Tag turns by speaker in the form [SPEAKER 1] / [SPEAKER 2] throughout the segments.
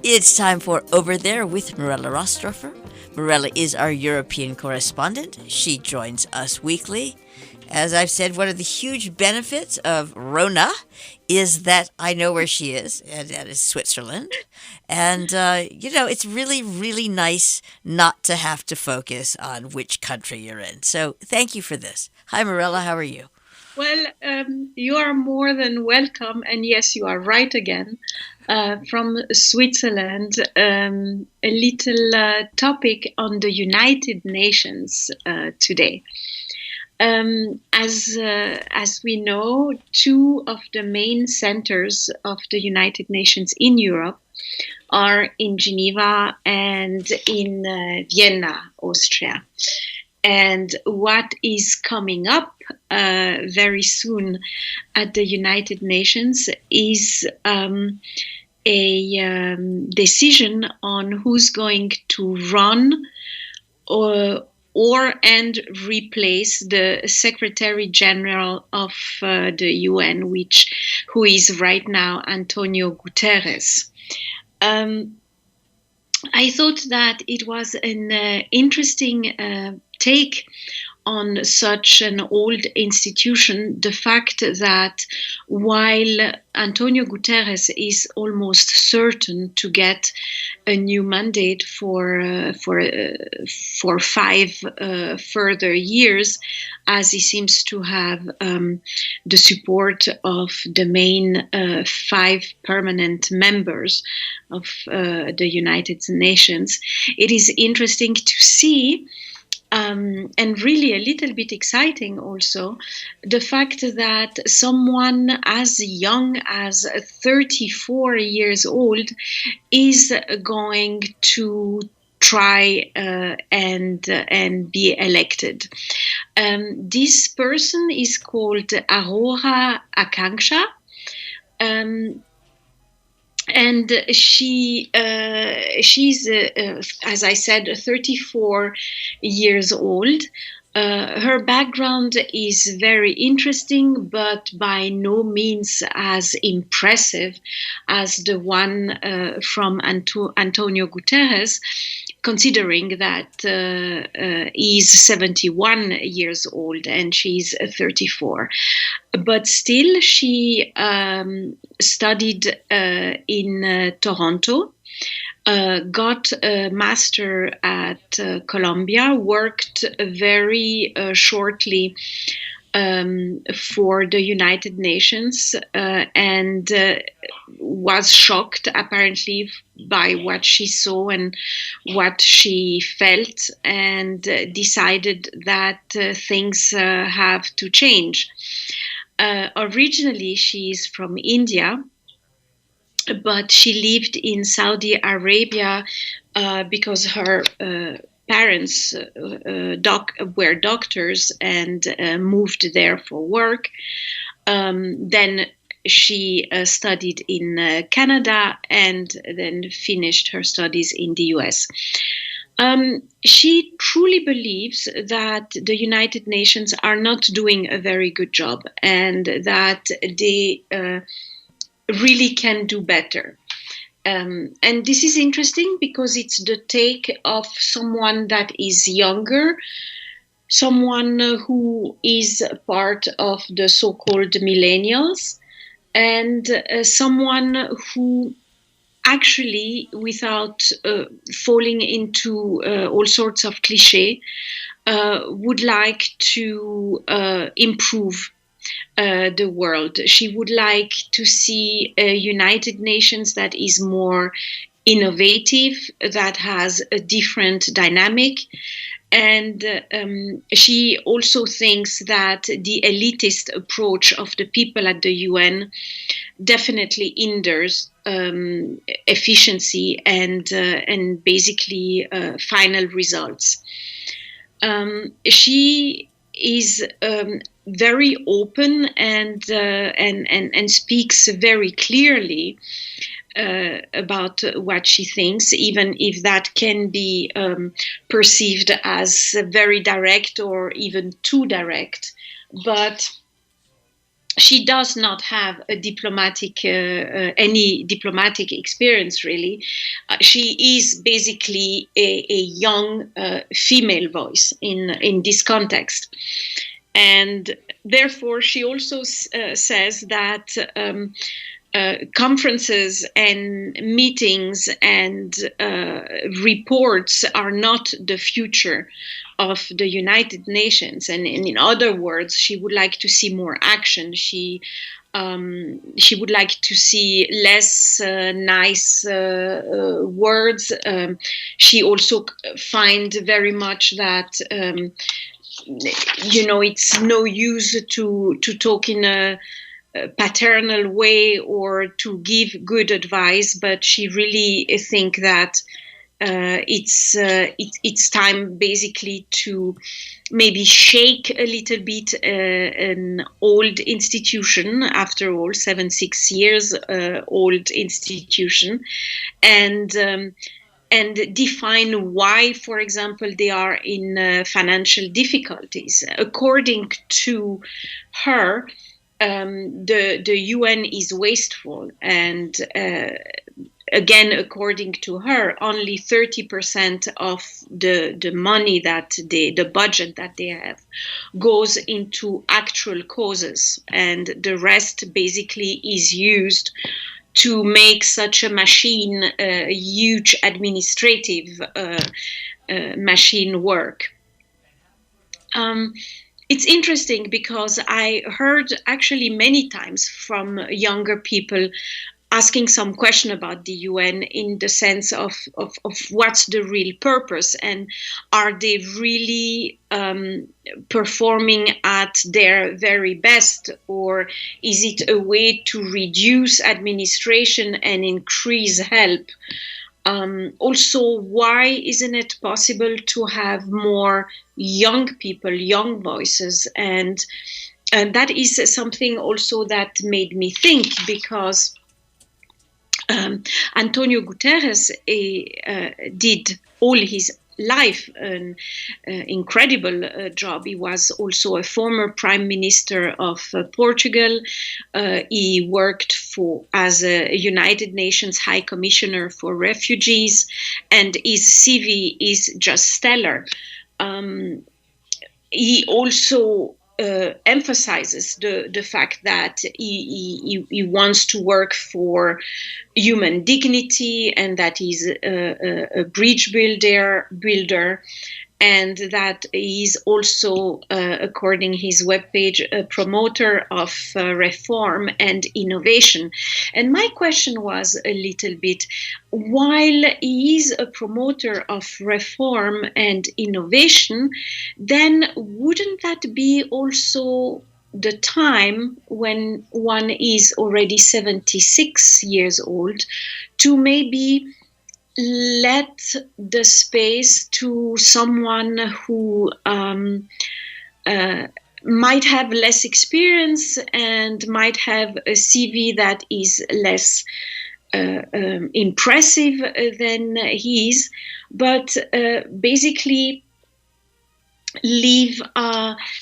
[SPEAKER 1] It's time for Over There with Mirella Rastorfer. Mirella is our European correspondent. She joins us weekly. As I've said, one of the huge benefits of Rona is that I know where she is, and that is Switzerland. And, it's really, really nice not to have to focus on which country you're in. So thank you for this. Hi, Mirella. How are you?
[SPEAKER 2] Well, you are more than welcome. And yes, you are right again. From Switzerland, a little topic on the United Nations today. As we know, two of the main centers of the United Nations in Europe are in Geneva and in Vienna, Austria. And what is coming up very soon at the United Nations is a decision on who's going to run or and replace the Secretary General of the UN, who is right now Antonio Guterres. I thought that it was an interesting take on such an old institution, the fact that while Antonio Guterres is almost certain to get a new mandate for 5 further years, as he seems to have the support of the main 5 permanent members of the United Nations, it is interesting to see and really a little bit exciting also, the fact that someone as young as 34 years old is going to try and be elected. This person is called Aurora Akanksha. And she's, as I said, 34 years old. Her background is very interesting, but by no means as impressive as the one from Antonio Guterres, considering that he's 71 years old and she's 34. But still, she studied in Toronto, got a master at Columbia, worked very shortly for the United Nations, and was shocked apparently by what she saw and what she felt, and decided that things have to change. Originally, she's from India, but she lived in Saudi Arabia because her parents were doctors and moved there for work. Then she studied in Canada and then finished her studies in the US. She truly believes that the United Nations are not doing a very good job and that they really can do better. And this is interesting because it's the take of someone that is younger, someone who is part of the so-called millennials, and someone who actually, without falling into all sorts of cliché, would like to improve the world. She would like to see a United Nations that is more innovative, that has a different dynamic. And she also thinks that the elitist approach of the people at the UN definitely hinders efficiency and basically final results. She is very open and speaks very clearly about what she thinks, even if that can be perceived as very direct or even too direct. But she does not have a any diplomatic experience, really. She is basically a young female voice in this context. And therefore, she also says that conferences and meetings and reports are not the future of the United Nations. And in other words, she would like to see more action. She would like to see less nice words. She also finds very much that it's no use to talk in a paternal way or to give good advice, but she really think that it's time basically to maybe shake a little bit an old institution, after all, 76 years old institution, and define why, for example, they are in financial difficulties. According to her, the UN is wasteful, and again, according to her, only 30% of the money that the budget that they have goes into actual causes, and the rest basically is used to make such a machine, a huge administrative machine work. It's interesting because I heard actually many times from younger people asking some question about the UN in the sense of what's the real purpose, and are they really performing at their very best, or is it a way to reduce administration and increase help? Also, why isn't it possible to have more young people, young voices? And that is something also that made me think, because Antonio Guterres did all his life an incredible job. He was also a former prime minister of Portugal. He worked as a United Nations High Commissioner for Refugees, and his CV is just stellar. He also emphasizes the fact that he wants to work for human dignity, and that he's a bridge builder, and that he's also, according his webpage, a promoter of reform and innovation. And my question was a little bit, while he is a promoter of reform and innovation, then wouldn't that be also the time when one is already 76 years old to maybe let the space to someone who might have less experience and might have a CV that is less impressive than his, but basically leave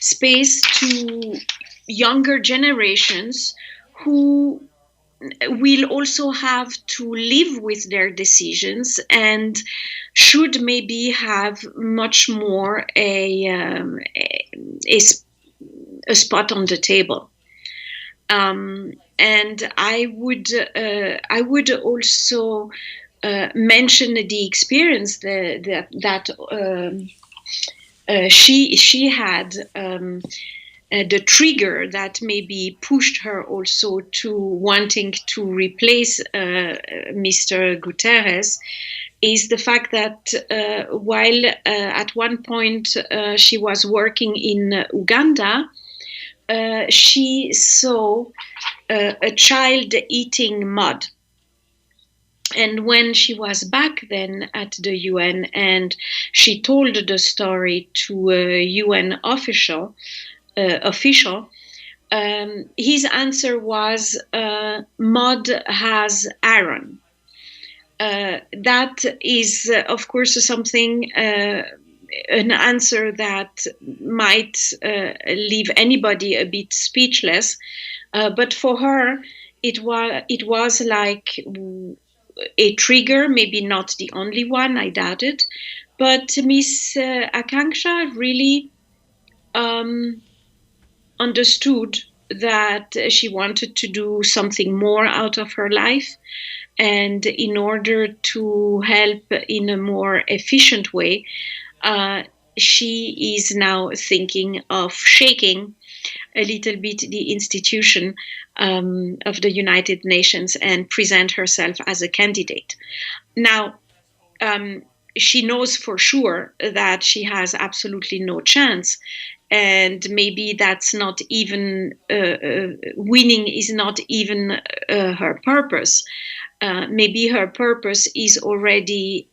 [SPEAKER 2] space to younger generations who will also have to live with their decisions and should maybe have much more a spot on the table. And I would also mention the experience that she had. The trigger that maybe pushed her also to wanting to replace Mr. Guterres is the fact that while at one point she was working in Uganda, she saw a child eating mud. And when she was back then at the UN and she told the story to a UN official, his answer was, mud has iron. That is, of course, something an answer that might leave anybody a bit speechless. But for her, it was like a trigger, maybe not the only one, I doubt it. But Miss Akanksha really understood that she wanted to do something more out of her life. And in order to help in a more efficient way, she is now thinking of shaking a little bit the institution of the United Nations and present herself as a candidate. Now, she knows for sure that she has absolutely no chance. And maybe that's not even winning is not even her purpose. Maybe her purpose is already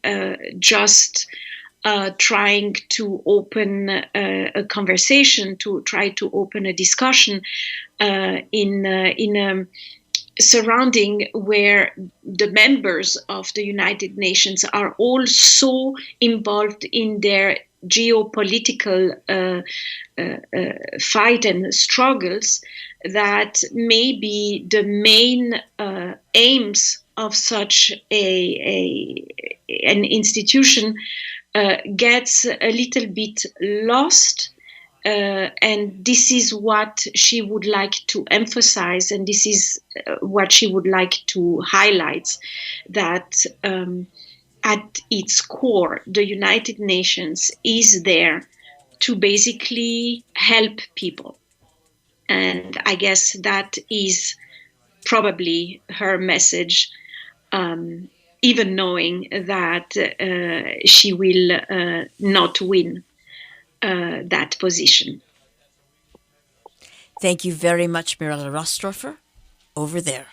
[SPEAKER 2] just trying to open a conversation, to try to open a discussion in a surrounding where the members of the United Nations are all so involved in their geopolitical fight and struggles that maybe the main aims of such an institution gets a little bit lost. And this is what she would like to emphasize, and this is what she would like to highlight, that at its core, the United Nations is there to basically help people. And I guess that is probably her message, even knowing that she will not win that position.
[SPEAKER 1] Thank you very much, Mirella Rastorfer. Over there.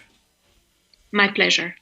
[SPEAKER 2] My pleasure.